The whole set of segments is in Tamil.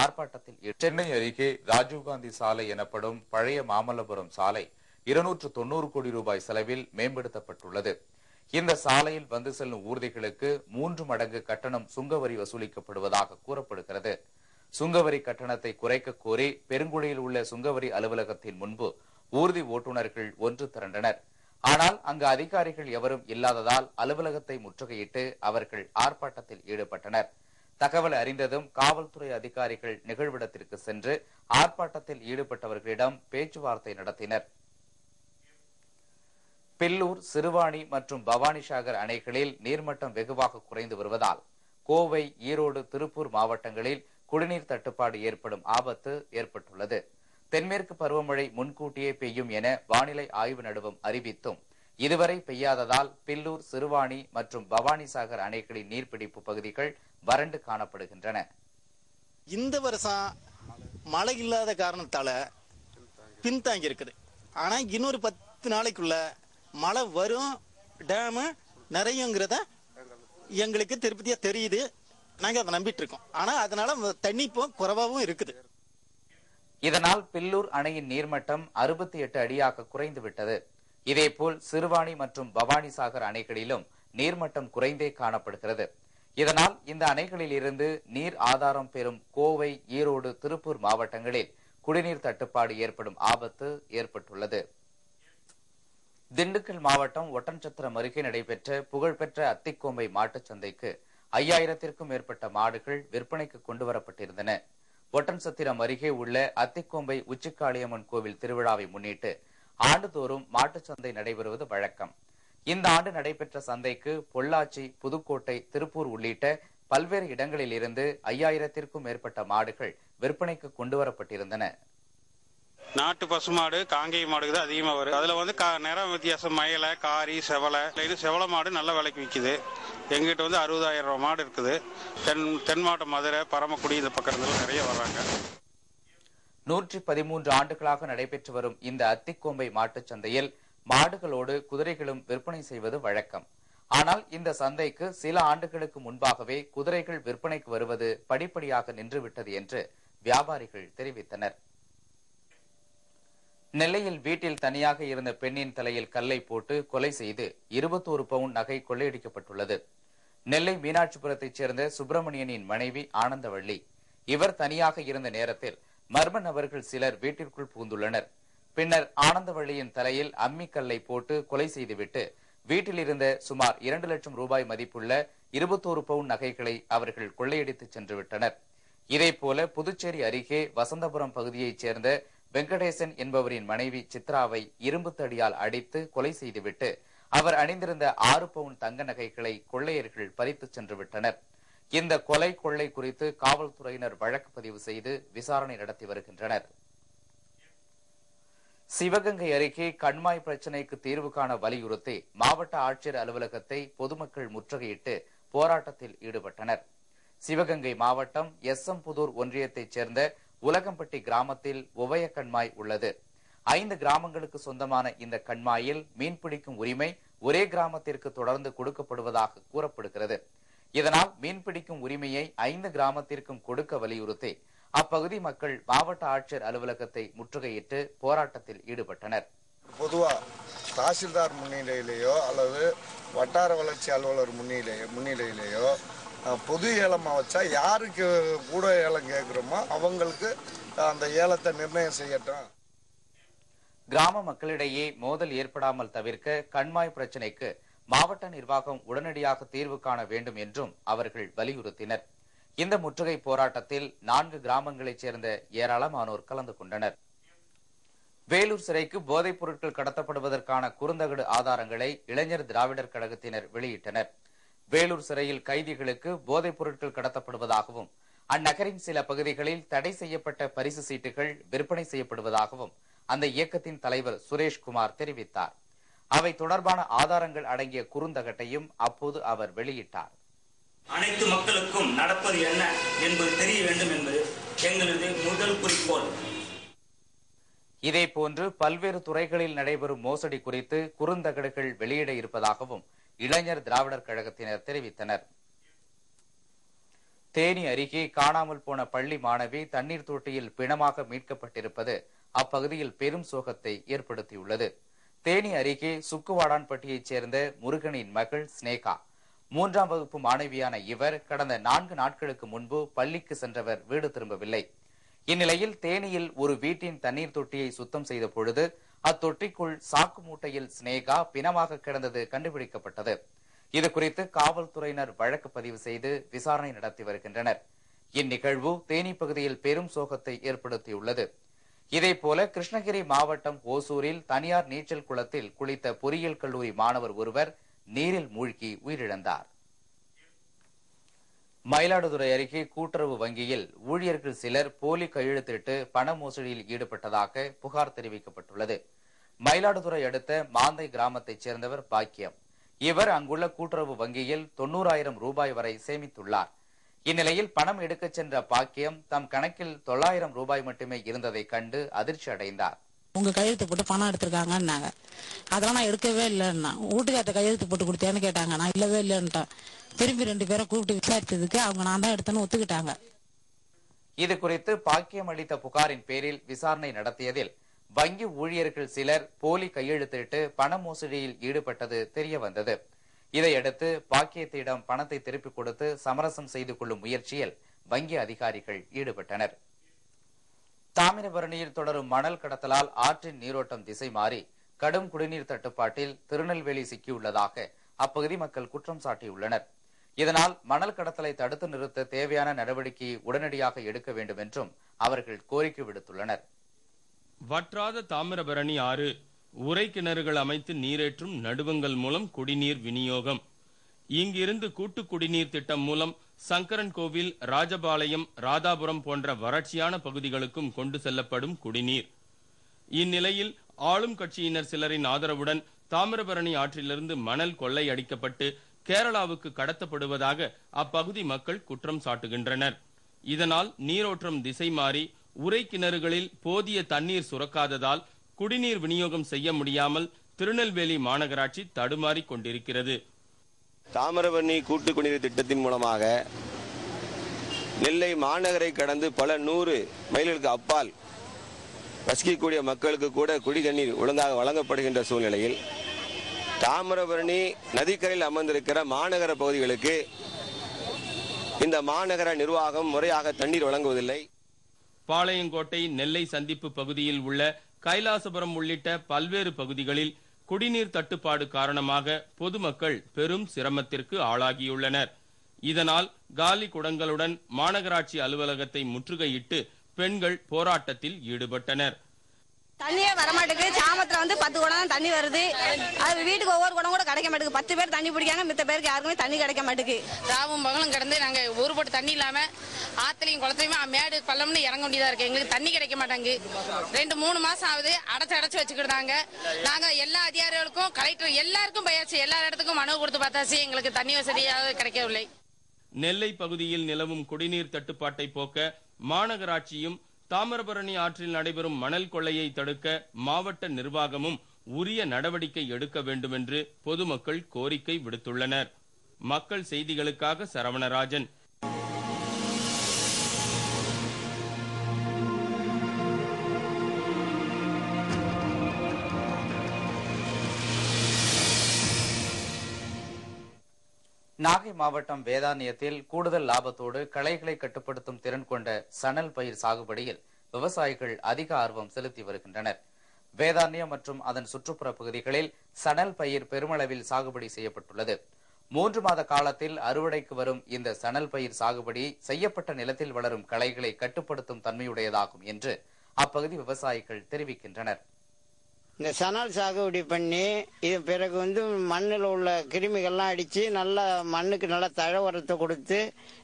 ஆர்ப்பாட்டத்தில் சென்னை அருகே ராஜீவ்காந்தி சாலை எனப்படும் பழைய மாமல்லபுரம் சாலை 290 கோடி ரூபாய் செலவில் மேம்படுத்தப்பட்டுள்ளது. இந்த சாலையில் வந்து செல்லும் ஊர்திகளுக்கு 3 மடங்கு கட்டணம் சுங்கவரி வசூலிக்கப்படுவதாக கூறப்படுகிறது. சுங்கவரி கட்டணத்தை குறைக்க கோரி பெருங்குடியில் உள்ள சுங்கவரி அலுவலகத்தின் முன்பு ஊர்தி ஓட்டுநர்கள் ஒன்று திரண்டனர். ஆனால் அங்கு அதிகாரிகள் எவரும் இல்லாததால் அலுவலகத்தை முற்றுகையிட்டு அவர்கள் ஆர்ப்பாட்டத்தில் ஈடுபட்டனர். தகவல் அறிந்ததும் காவல்துறை அதிகாரிகள் நிகழ்விடத்திற்கு சென்று ஆர்ப்பாட்டத்தில் ஈடுபட்டவர்களிடம் பேச்சுவார்த்தை நடத்தினர். பில்லூர், சிறுவாணி மற்றும் பவானிசாகர் அணைகளில் நீர்மட்டம் வெகுவாக குறைந்து வருவதால் கோவை, ஈரோடு, திருப்பூர் மாவட்டங்களில் குடிநீர் தட்டுப்பாடு ஏற்படும் ஆபத்து ஏற்பட்டுள்ளது. தென்மேற்கு பருவமழை முன்கூட்டியே பெய்யும் என வானிலை ஆய்வு நடுவம் அறிவித்தும் இதுவரை பெய்யாததால் பில்லூர், சிறுவாணி மற்றும் பவானிசாகர் அணைகளின் நீர்பிடிப்பு பகுதிகள் வறண்டு காணப்படுகின்றன. இந்த வருஷம் மழை இல்லாத காரணத்தால பின்தாங்கி இருக்குது. ஆனா இன்னொரு 10 நாளைக்குள்ள மழை வரும், டேமு நிறையங்கிறத எங்களுக்கு திருப்பதியா தெரியுது. நாங்க அதை நம்பிட்டு இருக்கோம். ஆனா அதனால தண்ணி இப்போ குறைவாகவும் இருக்குது. இதனால் பில்லூர் அணையின் நீர்மட்டம் 68 அடியாக குறைந்துவிட்டது. இதேபோல் சிறுவாணி மற்றும் பவானிசாகர் அணைகளிலும் நீர்மட்டம் குறைந்தே காணப்படுகிறது. இதனால் இந்த அணைகளில் இருந்து நீர் ஆதாரம் பெறும் கோவை, ஈரோடு, திருப்பூர் மாவட்டங்களில் குடிநீர் தட்டுப்பாடு ஏற்படும் ஆபத்து ஏற்பட்டுள்ளது. திண்டுக்கல் மாவட்டம் ஒட்டன்சத்திரம் அருகே நடைபெற்ற புகழ்பெற்ற அத்திக்கோம்பை மாட்டுச் சந்தைக்கு 5000த்திற்கும் மேற்பட்ட மாடுகள் விற்பனைக்கு கொண்டுவரப்பட்டிருந்தன. ஒட்டன்சத்திரம் அருகே உள்ள அத்திக்கோம்பை உச்சிக்காளியம்மன் கோவில் திருவிழாவை முன்னிட்டு ஆண்டுதோறும் மாட்டுச்சந்தை நடைபெறுவது வழக்கம். இந்த ஆண்டு நடைபெற்ற சந்தைக்கு பொள்ளாச்சி, புதுக்கோட்டை, திருப்பூர் உள்ளிட்ட பல்வேறு இடங்களில் இருந்து 5000த்திற்கும் மேற்பட்ட மாடுகள் விற்பனைக்கு கொண்டுவரப்பட்டிருந்தன. நாட்டு பசுமாடு, காங்கேய மாடுக்கு தான் அதிகமாக வரும். அதில் வந்து நிறம் வித்தியாசம், மயிலை, காரி, செவலை. இது செவலை மாடு நல்ல விலைக்கு விற்குது. எங்கிட்ட வந்து 60,000 ரூபா மாடு இருக்குது. தென் மாவட்டம் மதுரை, பரமக்குடி இந்த பக்கத்துல நிறைய வர்றாங்க. 113 ஆண்டுகளாக நடைபெற்று வரும் இந்த அத்திக்கோம்பை மாட்டுச் சந்தையில் மாடுகளோடு குதிரைகளும் விற்பனை செய்வது வழக்கம். ஆனால் இந்த சந்தைக்கு சில ஆண்டுகளுக்கு முன்பாகவே குதிரைகள் விற்பனைக்கு வருவது படிப்படியாக நின்றுவிட்டது என்று வியாபாரிகள் தெரிவித்தனர். நெல்லையில் வீட்டில் தனியாக இருந்த பெண்ணின் தலையில் கல்லை போட்டு கொலை செய்து 21 பவுன் நகை கொள்ளையடிக்கப்பட்டுள்ளது. நெல்லை மீனாட்சிபுரத்தைச் சேர்ந்த சுப்பிரமணியனின் மனைவி ஆனந்தவள்ளி. இவர் தனியாக இருந்த நேரத்தில் மர்ம நபர்கள் சிலர் வீட்டிற்குள் புகுந்துள்ளனர். பின்னர் ஆனந்தவள்ளியின் தலையில் அம்மிக்கல்லை போட்டு கொலை செய்துவிட்டு வீட்டில் இருந்த சுமார் 2 லட்சம் ரூபாய் மதிப்புள்ள 21 பவுன் நகைகளை அவர்கள் கொள்ளையடித்து சென்று விட்டனர். இதேபோல புதுச்சேரி அருகே வசந்தபுரம் பகுதியைச் சேர்ந்த வெங்கடேசன் என்பவரின் மனைவி சித்ராவை இரும்பு தடியால் அடித்து கொலை செய்துவிட்டு அவர் அணிந்திருந்த 6 பவுன் தங்க நகைகளை கொள்ளையர்கள் பறித்து சென்று விட்டனர். இந்த கொலை கொள்ளை குறித்து காவல்துறையினர் வழக்கு பதிவு செய்து விசாரணை நடத்தி வருகின்றனர். சிவகங்கை அருகே கண்மாய் பிரச்சினைக்கு தீர்வு காண வலியுறுத்தி மாவட்ட ஆட்சியர் அலுவலகத்தை பொதுமக்கள் முற்றுகையிட்டு போராட்டத்தில் ஈடுபட்டனர். சிவகங்கை மாவட்டம் எஸ்எம்புதூர் ஒன்றியத்தைச் சேர்ந்த உலகம்பட்டி கிராமத்தில் உவய கண்மாய் உள்ளது. 5 கிராமங்களுக்கு சொந்தமான இந்த கண்மாயில் மீன்பிடிக்கும் உரிமை ஒரே கிராமத்திற்கு தொடர்ந்து கொடுக்கப்படுவதாக கூறப்படுகிறது. இதனால் மீன்பிடிக்கும் உரிமையை 5 கிராமத்திற்கும் கொடுக்க வலியுறுத்தி அப்பகுதி மக்கள் மாவட்ட ஆட்சியர் அலுவலகத்தை முற்றுகையிட்டு போராட்டத்தில் ஈடுபட்டனர். பொதுவா தாசில்தார் முன்னிலையிலேயோ அல்லது வட்டார வளர்ச்சி அலுவலர் முன்னிலையிலேயோ பொது ஏலமா வச்சா யாருக்கு கூட ஏலம் கேட்கிறோமோ அவங்களுக்கு அந்த ஏலத்தை நிர்ணயம் செய்யட்டும். கிராம மக்களிடையே மோதல் ஏற்படாமல் தவிர்க்க கண்மாய் பிரச்சினைக்கு மாவட்ட நிர்வாகம் உடனடியாக தீர்வு காண வேண்டும் என்றும் அவர்கள் வலியுறுத்தினர். இந்த முற்றுகை போராட்டத்தில் 4 கிராமங்களைச் சேர்ந்த ஏராளமானோர் கலந்து கொண்டனர். வேலூர் சிறைக்கு போதைப் பொருட்கள் கடத்தப்படுவதற்கான குறுந்தகடு ஆதாரங்களை இளைஞர் திராவிடர் கழகத்தினர் வெளியிட்டனர். வேலூர் சிறையில் கைதிகளுக்கு போதைப் பொருட்கள் கடத்தப்படுவதாகவும் அந்நகரின் சில பகுதிகளில் தடை செய்யப்பட்ட பரிசு சீட்டுகள் விற்பனை செய்யப்படுவதாகவும் அந்த இயக்கத்தின் தலைவர் சுரேஷ்குமார் தெரிவித்தார். அவை தொடர்பான ஆதாரங்கள் அடங்கிய குறுந்தகட்டையும் அப்போது அவர் வெளியிட்டார். அனைத்து மக்களுக்கும் நடப்பது என்ன என்பது தெரிய வேண்டும் என்பது எங்களது முதல் குறிக்கோள். இதேபோன்று பல்வேறு துறைகளில் நடைபெறும் மோசடி குறித்து குறுந்தகடுகள் வெளியிட இருப்பதாகவும் இளைஞர் திராவிடர் கழகத்தினர் தெரிவித்தனர். தேனி அருகே காணாமல் போன பள்ளி மாணவி தண்ணீர் தொட்டியில் பிணமாக மீட்கப்பட்டிருப்பது அப்பகுதியில் பெரும் சோகத்தை ஏற்படுத்தியுள்ளது. தேனி அருகே சுக்குவாடான்பட்டியைச் சேர்ந்த முருகனின் மகள் ஸ்னேகா 3ஆம் வகுப்பு மாணவியான இவர் கடந்த 4 நாட்களுக்கு முன்பு பள்ளிக்கு சென்றவர் வீடு திரும்பவில்லை. இந்நிலையில் தேனியில் ஒரு வீட்டின் தண்ணீர் தொட்டியை சுத்தம் செய்த பொழுது அத்தொட்டிக்குள் சாக்கு மூட்டையில் ஸ்னேகா பிணமாக கிடந்தது கண்டுபிடிக்கப்பட்டது. இதுகுறித்து காவல்துறையினர் வழக்கு பதிவு செய்து விசாரணை நடத்தி வருகின்றனர். இந்நிகழ்வு தேனி பகுதியில் பெரும் சோகத்தை ஏற்படுத்தியுள்ளது. இதேபோல கிருஷ்ணகிரி மாவட்டம் ஓசூரில் தனியார் நீச்சல் குளத்தில் குளித்த பொறியியல் கல்லூரி மாணவர் ஒருவர் நீரில் மூழ்கி உயிரிழந்தார். மயிலாடுதுறை அருகே கூட்டுறவு வங்கியில் ஊழியர்கள் சிலர் போலி கையெழுத்திட்டு பண மோசடியில் ஈடுபட்டதாக புகார் தெரிவிக்கப்பட்டுள்ளது. மயிலாடுதுறை அடுத்த மாந்தை கிராமத்தைச் சேர்ந்தவர் பாக்கியம். இவர் அங்குள்ள கூட்டுறவு வங்கியில் 90,000 ரூபாய் வரை சேமித்துள்ளார். இந்நிலையில் பணம் எடுக்கச் சென்ற பாக்கியம் தம் கணக்கில் 900 ரூபாய் மட்டுமே இருந்ததை கண்டு அதிர்ச்சி அடைந்தார். உங்க கையெழுத்து போட்டு பணம் எடுத்திருக்காங்கன்னாங்க. அதெல்லாம் நான் எடுக்கவே இல்லைன்னா வீட்டுக்கார்ட்ட கையெழுத்து போட்டு கொடுத்தேன்னு கேட்டாங்க. நான் இல்லவே இல்லைன்ட்டேன். திரும்பி 2 பேரை கூப்பிட்டு விசாரித்ததுக்கு அவங்க நான் தான் எடுத்தேன்னு ஒத்துக்கிட்டாங்க. இது குறித்து பாக்கியம் அளித்த புகாரின் பேரில் விசாரணை நடத்தியதில் வங்கி ஊழியர்கள் சிலர் போலி கையெழுத்திட்டு பண மோசடியில் ஈடுபட்டது தெரிய வந்தது. இதையடுத்து பாக்கியத்திடம் பணத்தை திருப்பிக் கொடுத்து சமரசம் செய்து கொள்ளும் முயற்சியில் வங்கி அதிகாரிகள் ஈடுபட்டனர். தாமிரபரணியில் தொடரும் மணல் கடத்தலால் ஆற்றின் நீரோட்டம் திசை மாறி கடும் குடிநீர் தட்டுப்பாட்டில் திருநெல்வேலி சிக்கியுள்ளதாக அப்பகுதி மக்கள் குற்றம் சாட்டியுள்ளனர். இதனால் மணல் கடத்தலை தடுத்து நிறுத்த தேவையான நடவடிக்கையை உடனடியாக எடுக்க வேண்டும் என்றும் அவர்கள் கோரிக்கை விடுத்துள்ளனர். வற்றாத தாமிரபரணி ஆறு உரை கிணறுகள் அமைத்து நீரேற்றும் நடுவங்கள் மூலம் குடிநீர் விநியோகம். இங்கிருந்து கூட்டு குடிநீர் திட்டம் மூலம் சங்கரன் கோவில், ராஜபாளையம், ராதாபுரம் போன்ற வறட்சியான பகுதிகளுக்கும் கொண்டு செல்லப்படும் குடிநீர். இந்நிலையில் ஆளும் கட்சியினர் சிலரின் ஆதரவுடன் தாமிரபரணி ஆற்றிலிருந்து மணல் கொள்ளை அடிக்கப்பட்டு கேரளாவுக்கு கடத்தப்படுவதாக அப்பகுதி மக்கள் குற்றம் சாட்டுகின்றனர். இதனால் நீரோட்டம் திசை மாறி உரை கிணறுகளில் போதிய தண்ணீர் சுரக்காததால் குடிநீர் விநியோகம் செய்ய முடியாமல் திருநெல்வேலி மாநகராட்சி தடுமாறிக் கொண்டிருக்கிறது. தாமிரபரணி கூட்டு குடிநீர் திட்டத்தின் மூலமாக நெல்லை மாநகரை கடந்து பல 100 மைல்களுக்கு அப்பால் வசிக்கக்கூடிய மக்களுக்கு கூட குடி தண்ணீர் ஒழுங்காக வழங்கப்படுகின்ற சூழ்நிலையில் தாமிரபரணி நதிக்கரையில் அமர்ந்திருக்கிற மாநகர பகுதிகளுக்கு இந்த மாநகர நிர்வாகம் முறையாக தண்ணீர் வழங்குவதில்லை. பாளையங்கோட்டை, நெல்லை சந்திப்பு பகுதியில் உள்ள கைலாசபுரம் உள்ளிட்ட பல்வேறு பகுதிகளில் குடிநீர் தட்டுப்பாடு காரணமாக பொதுமக்கள் பெரும் சிரமத்திற்கு ஆளாகியுள்ளனர். இதனால் காலி குடங்களுடன் மாநகராட்சி அலுவலகத்தை முற்றுகையிட்டு பெண்கள் போராட்டத்தில் ஈடுபட்டனர். தண்ணியே வரமாட்டுக்கு. சாமத்துல 10 குடம் தான் தண்ணி வருது. அது வீட்டுக்கு ஒவ்வொரு குடம் கூட கிடைக்க மாட்டேங்குது. 10 பேர் தண்ணி பிடிக்காங்க, மித்த பேருக்கு யாருக்குமே தண்ணி கிடைக்க மாட்டேங்குது. ராவும் பகலும் கிடந்து நாங்க ஒரு போட்டு தண்ணி இல்லாம ஆத்துலையும் குளத்துலயுமே மேடு பள்ளம்னு இறங்க வேண்டியதா இருக்கு. எங்களுக்கு தண்ணி கிடைக்க மாட்டாங்க. 2-3 மாசம் ஆகுது. அடைச்சு வச்சுக்கிட்டாங்க. நாங்க எல்லா அதிகாரிகளுக்கும், கலெக்டர் எல்லாருக்கும் பயிற்சி, எல்லா இடத்துக்கும் மனு கொடுத்து பார்த்தாச்சு. எங்களுக்கு தண்ணி வசதியாக கிடைக்கவில்லை. நெல்லை பகுதியில் நிலவும் குடிநீர் தட்டுப்பாட்டை போக்க மாநகராட்சியும் தாமிரபரணி ஆற்றில் நடைபெறும் மணல் கொள்ளையை தடுக்க மாவட்ட நிர்வாகமும் உரிய நடவடிக்கை எடுக்க வேண்டும் என்று பொதுமக்கள் கோரிக்கை விடுத்துள்ளனர். மக்கள் செய்திகளுக்காக சரவணராஜன். நாகை மாவட்டம் வேதாரண்யத்தில் கூடுதல் லாபத்தோடு களைகளை கட்டுப்படுத்தும் திறன் கொண்ட சணல் பயிர் சாகுபடியில் விவசாயிகள் அதிக ஆர்வம் செலுத்தி வருகின்றனர். வேதாரண்யம் மற்றும் அதன் சுற்றுப்புற பகுதிகளில் சணல் பயிர் பெருமளவில் சாகுபடி செய்யப்பட்டுள்ளது. 3 மாத காலத்தில் அறுவடைக்கு வரும் இந்த சணல் பயிர் சாகுபடி செய்யப்பட்ட நிலத்தில் வளரும் களைகளை கட்டுப்படுத்தும் தன்மையுடையதாகும் என்று அப்பகுதி விவசாயிகள் தெரிவிக்கின்றனர். இந்த சணல் சாகுபடி பண்ணி இது பிறகு மண்ணில் உள்ள கிருமிகள்லாம் அடித்து நல்லா மண்ணுக்கு நல்ல தழை உரத்தை கொடுத்து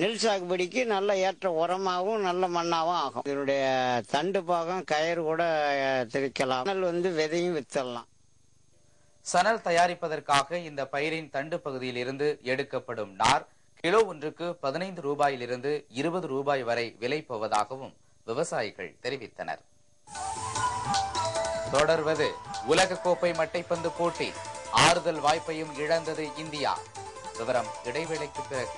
நெல் சாகுபடிக்கு நல்ல ஏற்ற உரமாகவும் நல்ல மண்ணாகவும் ஆகும். இதனுடைய தண்டு பாகம் கயிறு கூட திரிக்கலாம். சணல் விதையும் வித்தரலாம். சணல் தயாரிப்பதற்காக இந்த பயிரின் தண்டு பகுதியில் இருந்து எடுக்கப்படும் நார் கிலோ ஒன்றுக்கு 15 ரூபாயிலிருந்து 20 ரூபாய் வரை விலை போவதாகவும் விவசாயிகள் தெரிவித்தனர். தொடர்வது உலகக்கோப்பை மட்டைப்பந்து போட்டி. ஆறுதல் வாய்ப்பையும் இழந்தது இந்தியா. விவரம் இடைவேளைக்கு பிறகு.